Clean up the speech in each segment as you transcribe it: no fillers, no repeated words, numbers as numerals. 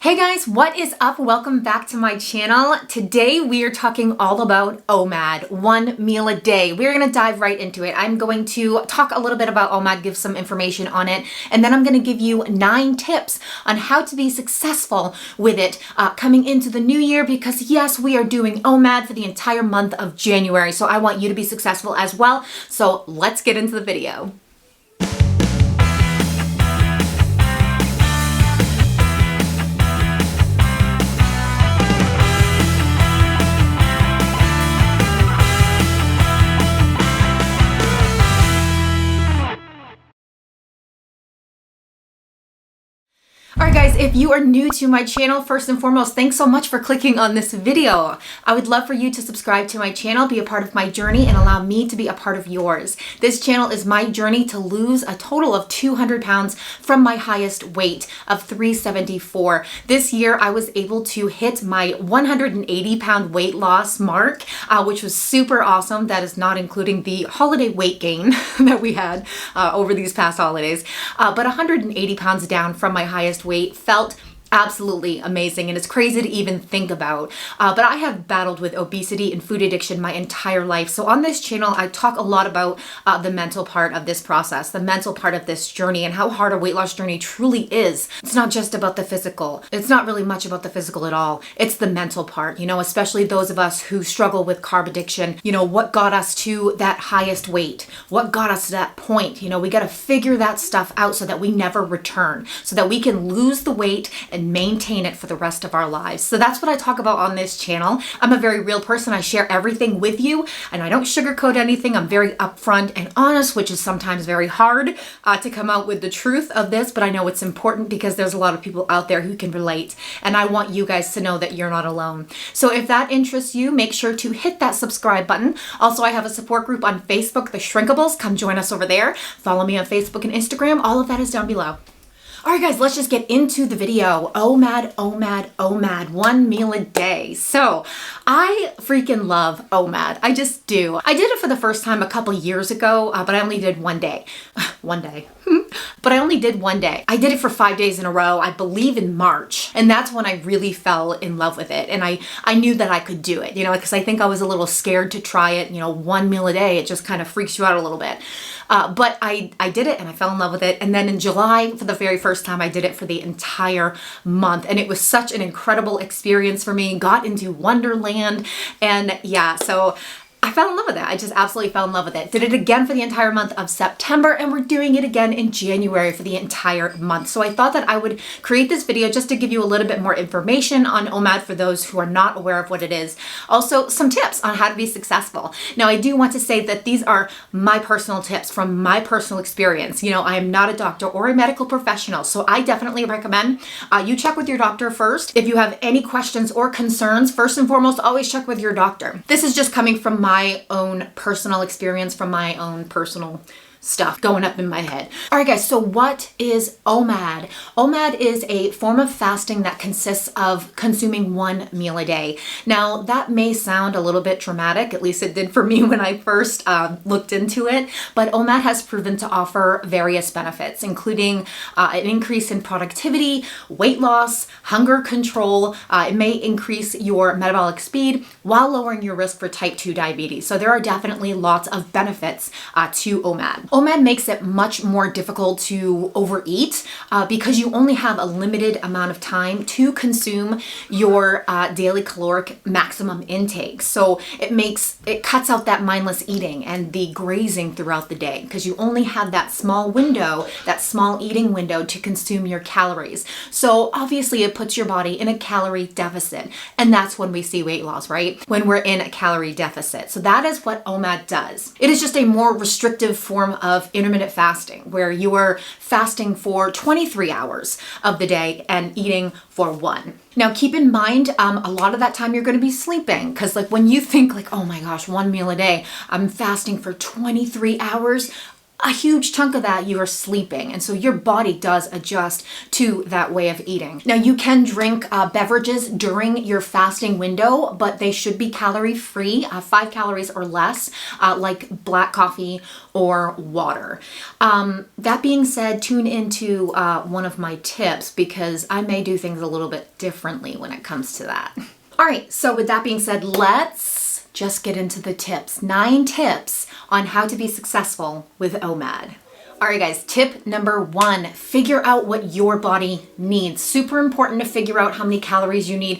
Hey guys, what is up? Welcome back to my channel. Today we are talking all about OMAD, 1 meal a day. We're gonna dive right into it. I'm going to talk a little bit about OMAD, give some information on it, and then I'm gonna give you 9 tips on how to be successful with it coming into the new year, because yes, we are doing OMAD for the entire month of January, so I want you to be successful as well. So let's get into the video. Alright guys, if you are new to my channel, first and foremost, thanks so much for clicking on this video. I would love for you to subscribe to my channel, be a part of my journey, and allow me to be a part of yours. This channel is my journey to lose a total of 200 pounds from my highest weight of 374. This year, I was able to hit my 180 pound weight loss mark, which was super awesome. That is not including the holiday weight gain that we had over these past holidays, but 180 pounds down from my highest weight felt absolutely amazing, and it's crazy to even think about. But I have battled with obesity and food addiction my entire life. So on this channel, I talk a lot about the mental part of this process, the mental part of this journey, and how hard a weight loss journey truly is. It's not just about the physical. It's not really much about the physical at all. It's the mental part, especially those of us who struggle with carb addiction. What got us to that highest weight? What got us to that point? We got to figure that stuff out so that we never return, so that we can lose the weight and maintain it for the rest of our lives. So that's what I talk about on this channel. I'm a very real person. I share everything with you, and I don't sugarcoat anything. I'm very upfront and honest, which is sometimes very hard to come out with the truth of this, but I know it's important because there's a lot of people out there who can relate, and I want you guys to know that you're not alone. So if that interests you, make sure to hit that subscribe button. Also, I have a support group on Facebook, The Shrinkables. Come join us over there. Follow me on Facebook and Instagram. All of that is down below. Alright guys, let's just get into the video. OMAD, OMAD, OMAD, 1 meal a day. So, I freaking love OMAD. I just do. I did it for the first time a couple years ago, but I only did one day. One day. But I only did one day. I did it for 5 days in a row, I believe in March. And that's when I really fell in love with it. And I knew that I could do it, because I think I was a little scared to try it, 1 meal a day. It just kind of freaks you out a little bit. But I did it and I fell in love with it. And then in July, for the very first time, I did it for the entire month. And it was such an incredible experience for me. Got into Wonderland. And yeah, so I fell in love with it. I just absolutely fell in love with it. Did it again for the entire month of September, and we're doing it again in January for the entire month. So I thought that I would create this video just to give you a little bit more information on OMAD for those who are not aware of what it is. Also, some tips on how to be successful. Now, I do want to say that these are my personal tips from my personal experience. I am not a doctor or a medical professional, so I definitely recommend you check with your doctor first. If you have any questions or concerns, first and foremost, always check with your doctor. This is just coming from my own personal experience, from my own personal stuff going up in my head. All right guys, so what is OMAD? OMAD is a form of fasting that consists of consuming 1 meal a day. Now that may sound a little bit dramatic, at least it did for me when I first looked into it, but OMAD has proven to offer various benefits, including an increase in productivity, weight loss, hunger control. It may increase your metabolic speed while lowering your risk for type 2 diabetes. So there are definitely lots of benefits to OMAD. OMAD makes it much more difficult to overeat because you only have a limited amount of time to consume your daily caloric maximum intake. So it cuts out that mindless eating and the grazing throughout the day, because you only have that small window, that small eating window to consume your calories. So obviously it puts your body in a calorie deficit, and that's when we see weight loss, right? When we're in a calorie deficit. So that is what OMAD does. It is just a more restrictive form of intermittent fasting, where you are fasting for 23 hours of the day and eating for 1. Now keep in mind, a lot of that time you're going to be sleeping, because when you think oh my gosh, 1 meal a day, I'm fasting for 23 hours, a huge chunk of that you are sleeping. And so your body does adjust to that way of eating. Now you can drink beverages during your fasting window, but they should be calorie free, 5 calories or less, like black coffee or water. That being said, tune into one of my tips because I may do things a little bit differently when it comes to that. All right, so with that being said, let's just get into the tips. 9 tips on how to be successful with OMAD. All right, guys, tip number 1, figure out what your body needs. Super important to figure out how many calories you need,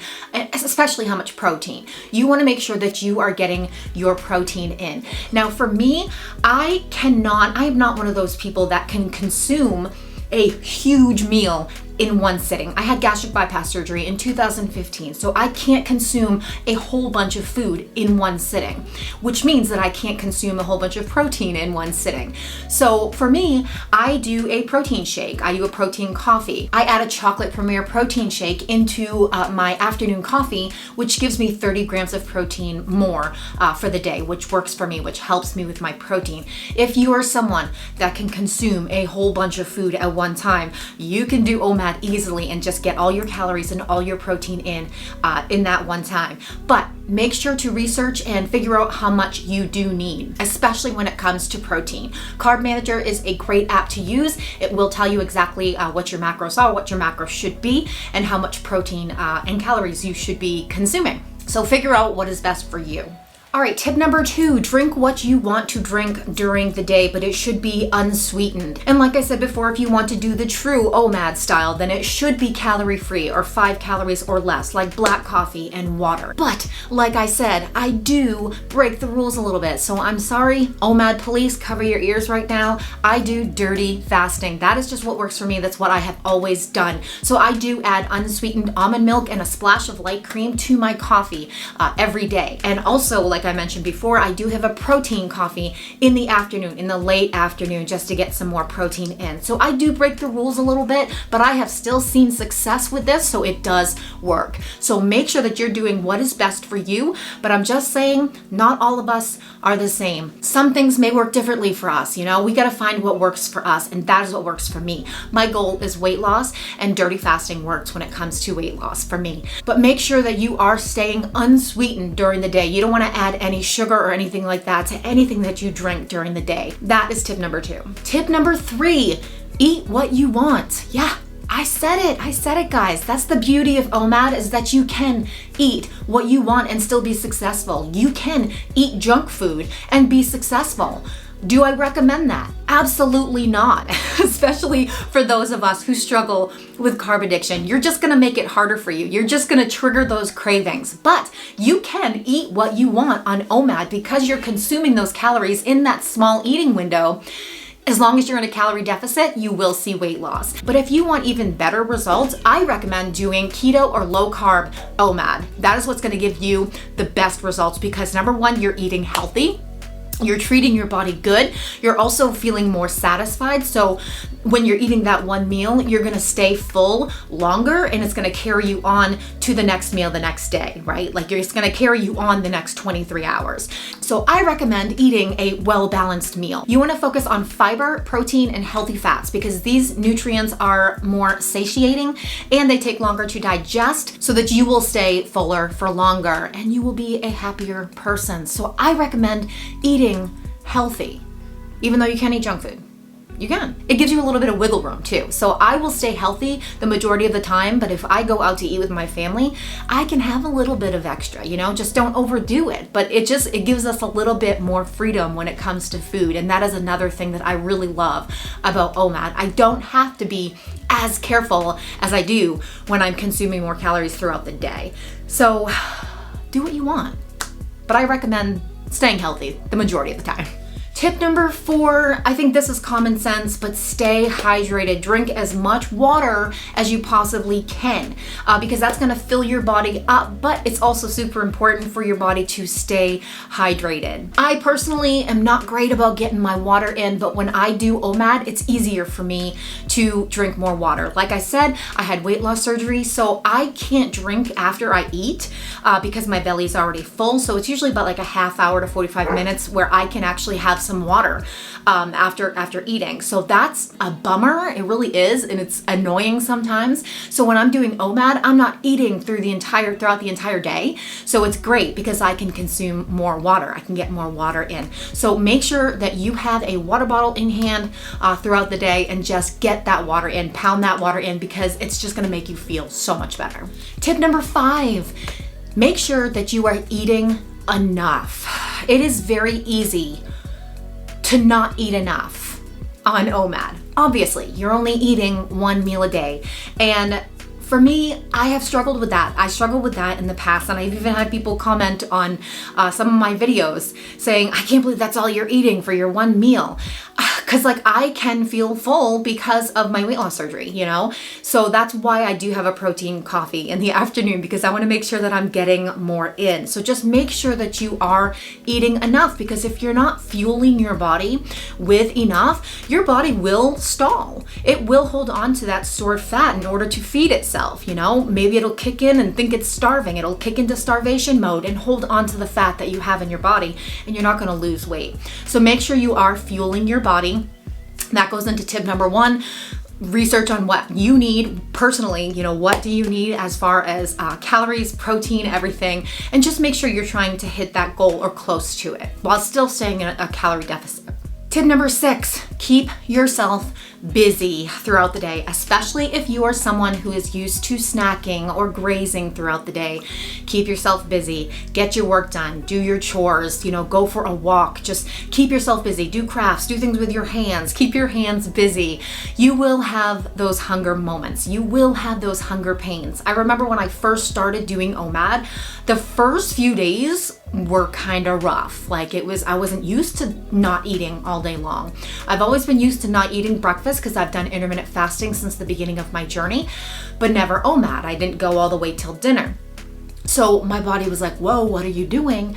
especially how much protein. You want to make sure that you are getting your protein in. Now, for me, I am not one of those people that can consume a huge meal in one sitting. I had gastric bypass surgery in 2015, so I can't consume a whole bunch of food in one sitting, which means that I can't consume a whole bunch of protein in one sitting. So for me, I do a protein shake. I do a protein coffee. I add a chocolate Premier protein shake into my afternoon coffee, which gives me 30 grams of protein more for the day, which works for me, which helps me with my protein. If you are someone that can consume a whole bunch of food at one time, you can do OMAD easily and just get all your calories and all your protein in that one time. But make sure to research and figure out how much you do need, especially when it comes to protein. Carb Manager is a great app to use. It will tell you exactly what your macros are, what your macros should be, and how much protein and calories you should be consuming. So figure out what is best for you. All right, tip number 2, drink what you want to drink during the day, but it should be unsweetened. And like I said before, if you want to do the true OMAD style, then it should be calorie free or 5 calories or less, like black coffee and water. But like I said, I do break the rules a little bit. So I'm sorry, OMAD police, cover your ears right now. I do dirty fasting. That is just what works for me. That's what I have always done. So I do add unsweetened almond milk and a splash of light cream to my coffee every day. And also, like I mentioned before, I do have a protein coffee in the afternoon, in the late afternoon, just to get some more protein in. So I do break the rules a little bit, but I have still seen success with this, so it does work. So make sure that you're doing what is best for you, but I'm just saying, not all of us are the same. Some things may work differently for us, you know? We gotta find what works for us, and that is what works for me. My goal is weight loss, and dirty fasting works when it comes to weight loss for me. But make sure that you are staying unsweetened during the day. You don't wanna add any sugar or anything like that to anything that you drink during the day. That is tip number 2. Tip number 3, eat what you want. Yeah, I said it, guys. That's the beauty of OMAD, is that you can eat what you want and still be successful. You can eat junk food and be successful. Do I recommend that? Absolutely not, especially for those of us who struggle with carb addiction. You're just gonna make it harder for you. You're just gonna trigger those cravings. But you can eat what you want on OMAD because you're consuming those calories in that small eating window. As long as you're in a calorie deficit, you will see weight loss. But if you want even better results, I recommend doing keto or low carb OMAD. That is what's gonna give you the best results because number 1, you're eating healthy. You're treating your body good. You're also feeling more satisfied. So when you're eating that one meal, you're gonna stay full longer and it's gonna carry you on to the next meal the next day, right? Like it's gonna carry you on the next 23 hours. So I recommend eating a well-balanced meal. You wanna focus on fiber, protein, and healthy fats because these nutrients are more satiating and they take longer to digest so that you will stay fuller for longer and you will be a happier person. So I recommend eating healthy, even though you can't eat junk food. You can. It gives you a little bit of wiggle room too. So I will stay healthy the majority of the time, but if I go out to eat with my family, I can have a little bit of extra, you know, just don't overdo it. But it gives us a little bit more freedom when it comes to food. And that is another thing that I really love about OMAD. I don't have to be as careful as I do when I'm consuming more calories throughout the day. So do what you want. But I recommend staying healthy the majority of the time. Tip number 4, I think this is common sense, but stay hydrated. Drink as much water as you possibly can because that's gonna fill your body up, but it's also super important for your body to stay hydrated. I personally am not great about getting my water in, but when I do OMAD, it's easier for me to drink more water. Like I said, I had weight loss surgery, so I can't drink after I eat because my belly's already full. So it's usually about like a half hour to 45 minutes where I can actually have some water after eating. So that's a bummer. It really is, and it's annoying sometimes. So when I'm doing OMAD, I'm not eating throughout the entire day. So it's great because I can consume more water. I can get more water in. So make sure that you have a water bottle in hand throughout the day and just get that water in, pound that water in, because it's just gonna make you feel so much better. Tip number 5, make sure that you are eating enough. It is very easy to not eat enough on OMAD. Obviously, you're only eating 1 meal a day. And for me, I have struggled with that. I struggled with that in the past, and I've even had people comment on some of my videos saying, I can't believe that's all you're eating for your 1 meal. Because like I can feel full because of my weight loss surgery, you know? So that's why I do have a protein coffee in the afternoon, because I want to make sure that I'm getting more in. So just make sure that you are eating enough, because if you're not fueling your body with enough, your body will stall. It will hold on to that stored fat in order to feed itself, you know? Maybe it'll kick in and think it's starving. It'll kick into starvation mode and hold on to the fat that you have in your body, and you're not going to lose weight. So make sure you are fueling your body. That goes into tip number 1. Research on what you need personally. You know, what do you need as far as calories, protein, everything, and just make sure you're trying to hit that goal or close to it while still staying in a calorie deficit. Tip number 6, keep yourself busy throughout the day, especially if you are someone who is used to snacking or grazing throughout the day. Keep yourself busy, get your work done, do your chores, you know, go for a walk, just keep yourself busy, do crafts, do things with your hands, keep your hands busy. You will have those hunger moments. You will have those hunger pains. I remember when I first started doing OMAD, the first few days were kind of rough. Like I wasn't used to not eating all day long. I've always been used to not eating breakfast because I've done intermittent fasting since the beginning of my journey, but never OMAD. I didn't go all the way till dinner. So my body was like, whoa, what are you doing?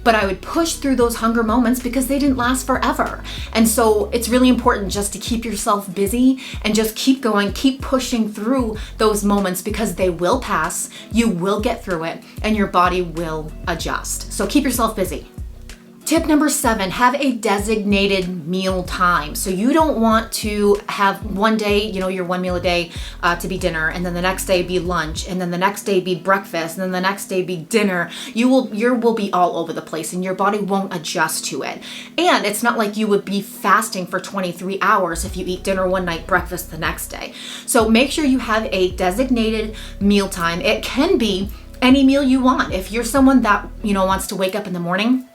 But I would push through those hunger moments because they didn't last forever. And so it's really important just to keep yourself busy and just keep going, keep pushing through those moments, because they will pass, you will get through it, and your body will adjust. So keep yourself busy. Tip number 7, have a designated meal time. So you don't want to have one day, you know, your 1 meal a day to be dinner, and then the next day be lunch, and then the next day be breakfast, and then the next day be dinner. You will be all over the place, and your body won't adjust to it. And it's not like you would be fasting for 23 hours if you eat dinner one night, breakfast the next day. So make sure you have a designated meal time. It can be any meal you want. If you're someone that, you know, wants to wake up in the morning,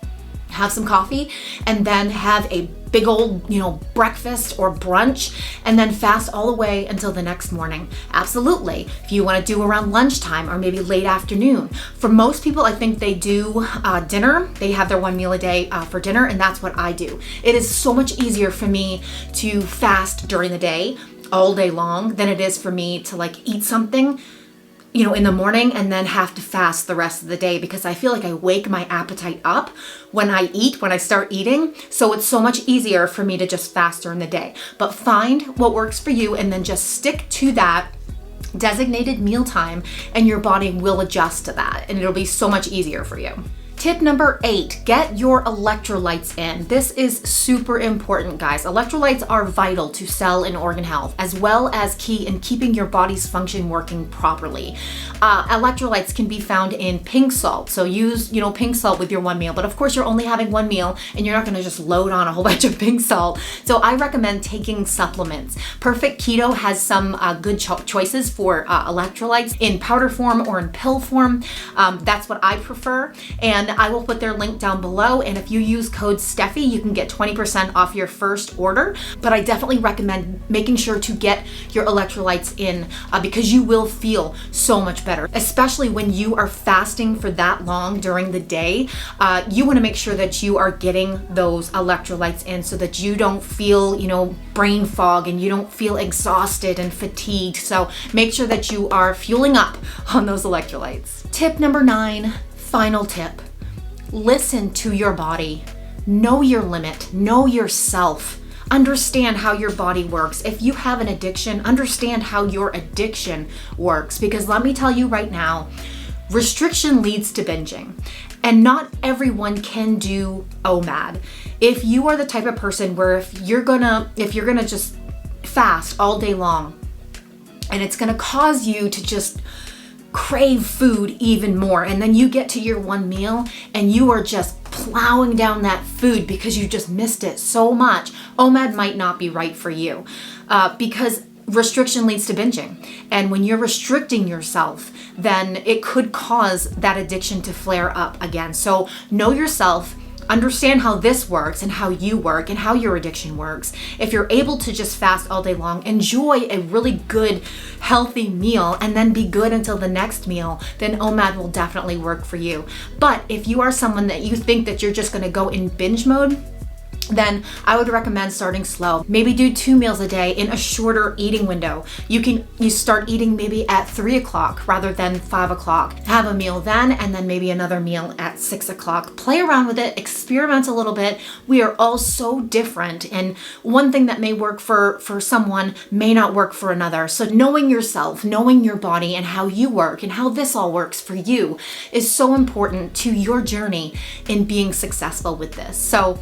have some coffee, and then have a big old, you know, breakfast or brunch, and then fast all the way until the next morning. Absolutely. If you want to do around lunchtime or maybe late afternoon. For most people, I think they do dinner. They have their 1 meal a day for dinner, and that's what I do. It is so much easier for me to fast during the day all day long than it is for me to like eat something, you know, in the morning and then have to fast the rest of the day, because I feel like I wake my appetite up when I start eating. So it's so much easier for me to just fast during the day. But find what works for you and then just stick to that designated meal time, and your body will adjust to that, and it'll be so much easier for you. Tip number 8, get your electrolytes in. This is super important, guys. Electrolytes are vital to cell and organ health, as well as key in keeping your body's function working properly. Electrolytes can be found in pink salt. So use, you know, pink salt with your 1 meal, but of course you're only having 1 meal and you're not gonna just load on a whole bunch of pink salt. So I recommend taking supplements. Perfect Keto has some good choices for electrolytes in powder form or in pill form. That's what I prefer. And I will put their link down below, and if you use code Stephy, you can get 20% off your first order. But I definitely recommend making sure to get your electrolytes in because you will feel so much better, especially when you are fasting for that long during the day. You want to make sure that you are getting those electrolytes in so that you don't feel, you know, brain fog, and you don't feel exhausted and fatigued. So make sure that you are fueling up on those electrolytes. Tip number 9, final tip. Listen to your body. Know your limit. Know yourself. Understand how your body works. If you have an addiction, understand how your addiction works. Because let me tell you right now, restriction leads to binging. And not everyone can do OMAD. if you are the type of person where if you're gonna just fast all day long, and it's gonna cause you to just crave food even more, and then you get to your one meal and you are just plowing down that food because you just missed it so much, OMAD might not be right for you, because restriction leads to binging. And when you're restricting yourself, then it could cause that addiction to flare up again. So know yourself, understand how this works and how you work and how your addiction works. If you're able to just fast all day long, enjoy a really good, healthy meal, and then be good until the next meal, then OMAD will definitely work for you. But if you are someone that you think that you're just gonna go in binge mode, then I would recommend starting slow. Maybe do 2 meals a day in a shorter eating window. You start eating maybe at 3 o'clock rather than 5 o'clock. Have a meal then, and then maybe another meal at 6 o'clock. Play around with it, experiment a little bit. We are all so different, and one thing that may work for someone may not work for another. So knowing yourself, knowing your body and how you work and how this all works for you is so important to your journey in being successful with this. So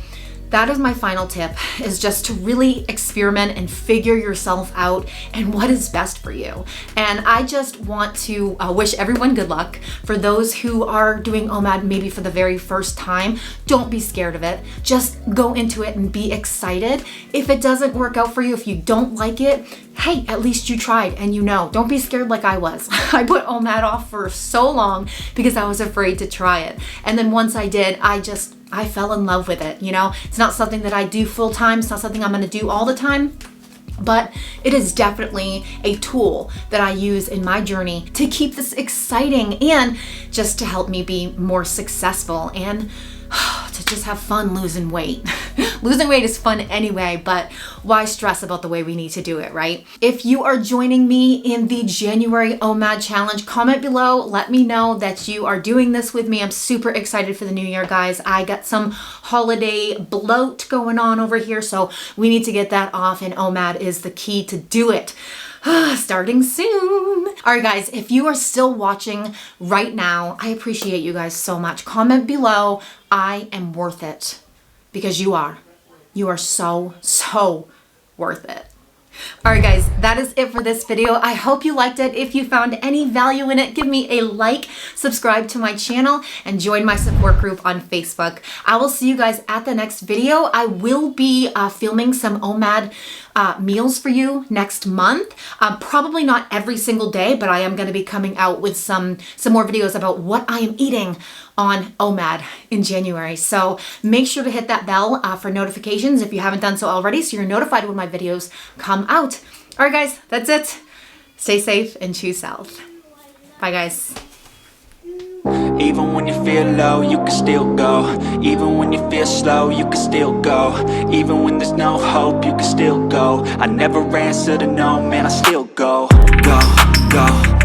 that is my final tip, is just to really experiment and figure yourself out and what is best for you. And I just want to wish everyone good luck. For those who are doing OMAD maybe for the very first time, don't be scared of it. Just go into it and be excited. If it doesn't work out for you, if you don't like it, hey, at least you tried and you know. Don't be scared like I was. I put OMAD off for so long because I was afraid to try it. And then once I did, I fell in love with it, you know? It's not something that I do full time. It's not something I'm gonna do all the time, but it is definitely a tool that I use in my journey to keep this exciting and just to help me be more successful and to just have fun losing weight. Losing weight is fun anyway, but why stress about the way we need to do it, right? If you are joining me in the January OMAD challenge, comment below. Let me know that you are doing this with me. I'm super excited for the new year, guys. I got some holiday bloat going on over here, so we need to get that off, and OMAD is the key to do it. Starting soon. All right, guys, if you are still watching right now, I appreciate you guys so much. Comment below, I am worth it, because you are. You are so, so worth it. All right, guys, that is it for this video. I hope you liked it. If you found any value in it, give me a like, subscribe to my channel, and join my support group on Facebook. I will see you guys at the next video. I will be filming some OMAD meals for you next month. Probably not every single day, but I am going to be coming out with some more videos about what I am eating on OMAD in January. So make sure to hit that bell for notifications if you haven't done so already, so you're notified when my videos come out. All right, guys, that's it. Stay safe and choose health. Bye, guys. Even when you feel low, you can still go. Even when you feel slow, you can still go. Even when there's no hope, you can still go. I never answer to no, man, I still go. Go, go.